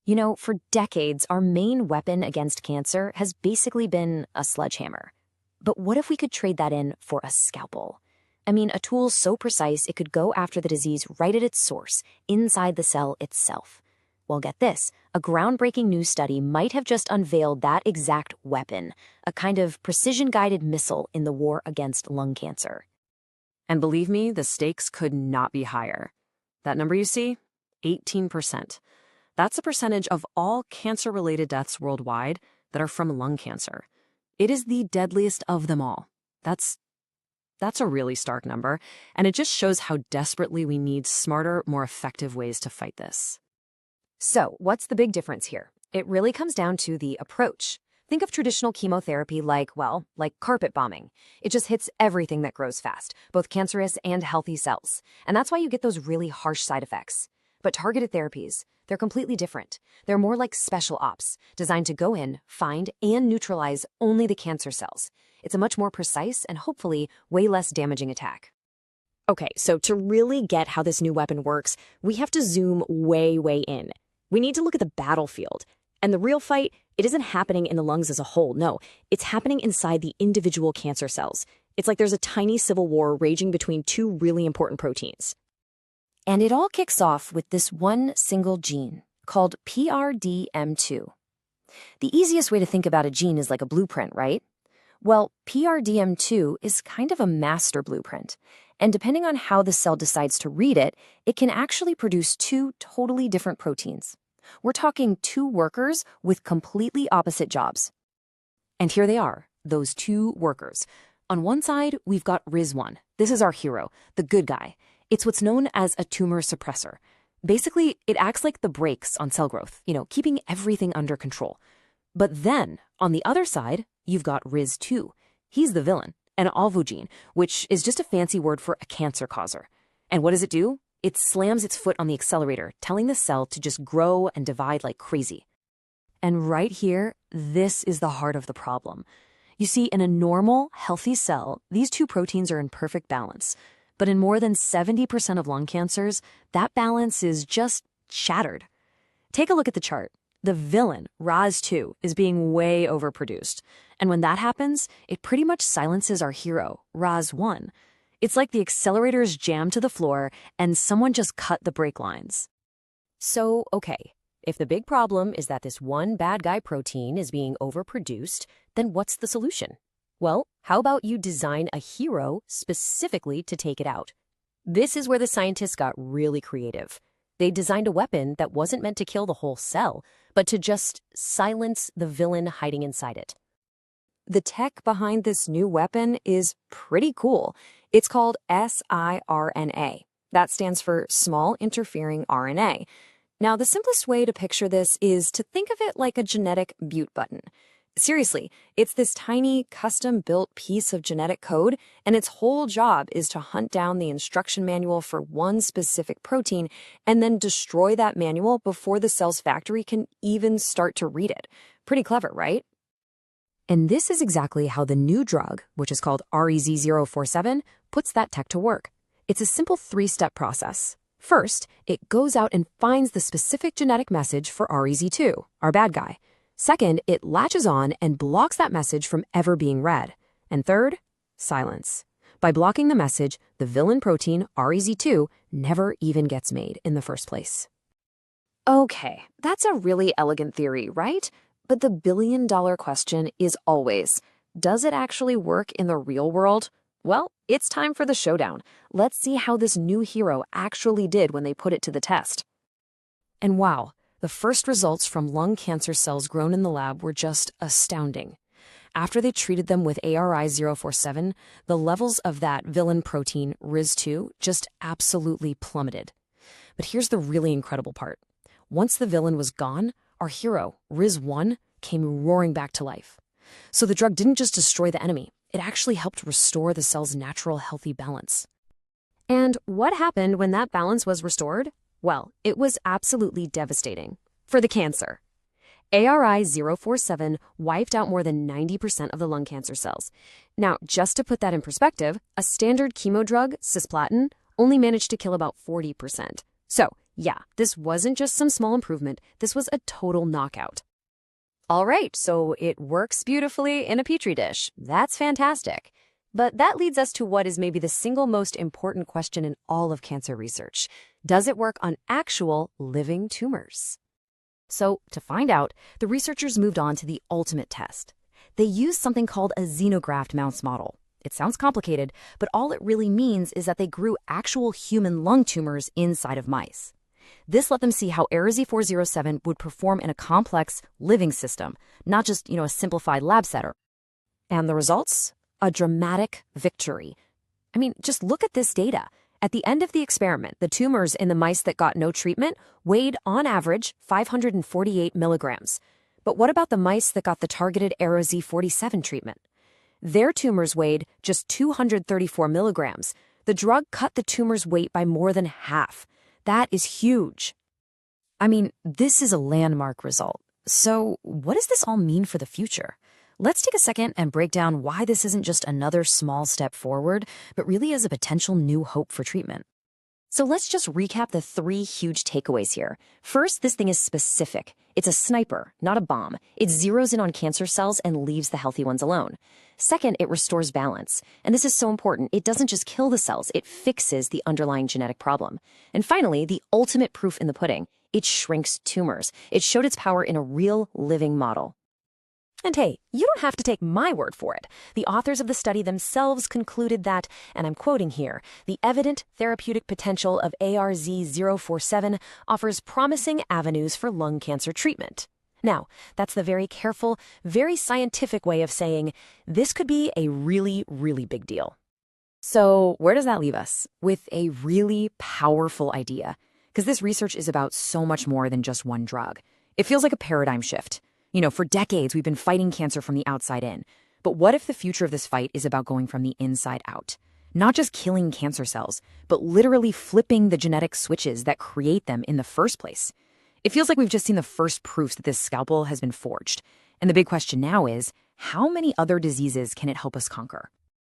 You know, for decades, our main weapon against cancer has basically been a sledgehammer. But what if we could trade that in for a scalpel? I mean, a tool so precise it could go after the disease right at its source, inside the cell itself. Well, get this, a groundbreaking new study might have just unveiled that exact weapon, a kind of precision-guided missile in the war against lung cancer. And believe me, the stakes could not be higher. That number you see? 18%. That's a percentage of all cancer-related deaths worldwide that are from lung cancer. It is the deadliest of them all. That's a really stark number, and it just shows how desperately we need smarter, more effective ways to fight this. So, what's the big difference here? It really comes down to the approach. Think of traditional chemotherapy like carpet bombing. It just hits everything that grows fast, both cancerous and healthy cells. And that's why you get those really harsh side effects. But targeted therapies, they're completely different. They're more like special ops, designed to go in, find, and neutralize only the cancer cells. It's a much more precise and hopefully way less damaging attack. Okay, so to really get how this new weapon works, we have to zoom way, way in. We need to look at the battlefield. And the real fight, it isn't happening in the lungs as a whole, no. It's happening inside the individual cancer cells. It's like there's a tiny civil war raging between two really important proteins. And it all kicks off with this one single gene called PRDM2. The easiest way to think about a gene is like a blueprint, right? Well, PRDM2 is kind of a master blueprint, and depending on how the cell decides to read it, it can actually produce two totally different proteins. We're talking two workers with completely opposite jobs. And here they are, those two workers. On one side, we've got ARIZ-1. This is our hero, the good guy. It's what's known as a tumor-suppressor. Basically, it acts like the brakes on cell growth, keeping everything under control. But then, on the other side, you've got ARIZ-2. He's the villain, an oncogene, which is just a fancy word for a cancer causer. And what does it do? It slams its foot on the accelerator, telling the cell to just grow and divide like crazy. And right here, this is the heart of the problem. You see, in a normal, healthy cell, these two proteins are in perfect balance. But in more than 70% of lung cancers, that balance is just shattered. Take a look at the chart. The villain, RAS2, is being way overproduced. And when that happens, it pretty much silences our hero, RAS1. It's like the accelerator is jammed to the floor and someone just cut the brake lines. So, okay, if the big problem is that this one bad guy protein is being overproduced, then what's the solution? Well, how about you design a hero specifically to take it out? This is where the scientists got really creative. They designed a weapon that wasn't meant to kill the whole cell, but to just silence the villain hiding inside it. The tech behind this new weapon is pretty cool. It's called siRNA. That stands for small interfering RNA. Now, the simplest way to picture this is to think of it like a genetic mute button. Seriously, it's this tiny, custom-built piece of genetic code, and its whole job is to hunt down the instruction manual for one specific protein and then destroy that manual before the cell's factory can even start to read it. Pretty clever, right? And this is exactly how the new drug, which is called ARIZ-047, puts that tech to work. It's a simple three-step process. First, it goes out and finds the specific genetic message for ARIZ-2, our bad guy. Second, it latches on and blocks that message from ever being read. And third, silence. By blocking the message, the villain protein, ARIZ-2, never even gets made in the first place. Okay, that's a really elegant theory, right? But the billion-dollar question is always, does it actually work in the real world? Well, it's time for the showdown. Let's see how this new hero actually did when they put it to the test. And wow, the first results from lung cancer cells grown in the lab were just astounding. After they treated them with ARIZ-047, the levels of that villain protein, ARIZ-2, just absolutely plummeted. But here's the really incredible part. Once the villain was gone, our hero, ARIZ-1, came roaring back to life. So the drug didn't just destroy the enemy, it actually helped restore the cell's natural healthy balance. And what happened when that balance was restored? Well, it was absolutely devastating for the cancer. ARIZ-047 wiped out more than 90% of the lung cancer cells. Now, just to put that in perspective, a standard chemo drug, cisplatin, only managed to kill about 40%. So, Yeah, this wasn't just some small improvement, this was a total knockout. All right, so it works beautifully in a petri dish. That's fantastic. But that leads us to what is maybe the single most important question in all of cancer research. Does it work on actual living tumors? So, to find out, the researchers moved on to the ultimate test. They used something called a xenograft mouse model. It sounds complicated, but all it really means is that they grew actual human lung tumors inside of mice. This let them see how ARIZ-047 would perform in a complex, living system, not just, a simplified lab setup. And the results? A dramatic victory. I mean, just look at this data. At the end of the experiment, the tumors in the mice that got no treatment weighed, on average, 548 milligrams. But what about the mice that got the targeted ARIZ-047 treatment? Their tumors weighed just 234 milligrams. The drug cut the tumor's weight by more than half. That is huge. I mean, this is a landmark result. So, what does this all mean for the future? Let's take a second and break down why this isn't just another small step forward, but really is a potential new hope for treatment. So let's just recap the 3 huge takeaways here. First, this thing is specific. It's a sniper, not a bomb. It zeroes in on cancer cells and leaves the healthy ones alone. Second, it restores balance. And this is so important. It doesn't just kill the cells, it fixes the underlying genetic problem. And finally, the ultimate proof in the pudding. It shrinks tumors. It showed its power in a real living model. And hey, you don't have to take my word for it. The authors of the study themselves concluded that, and I'm quoting here, the evident therapeutic potential of ARZ-047 offers promising avenues for lung cancer treatment. Now, that's the very careful, very scientific way of saying this could be a really, really big deal. So, where does that leave us? With a really powerful idea. Because this research is about so much more than just one drug. It feels like a paradigm shift. For decades, we've been fighting cancer from the outside in. But what if the future of this fight is about going from the inside out? Not just killing cancer cells, but literally flipping the genetic switches that create them in the first place. It feels like we've just seen the first proofs that this scalpel has been forged. And the big question now is, how many other diseases can it help us conquer?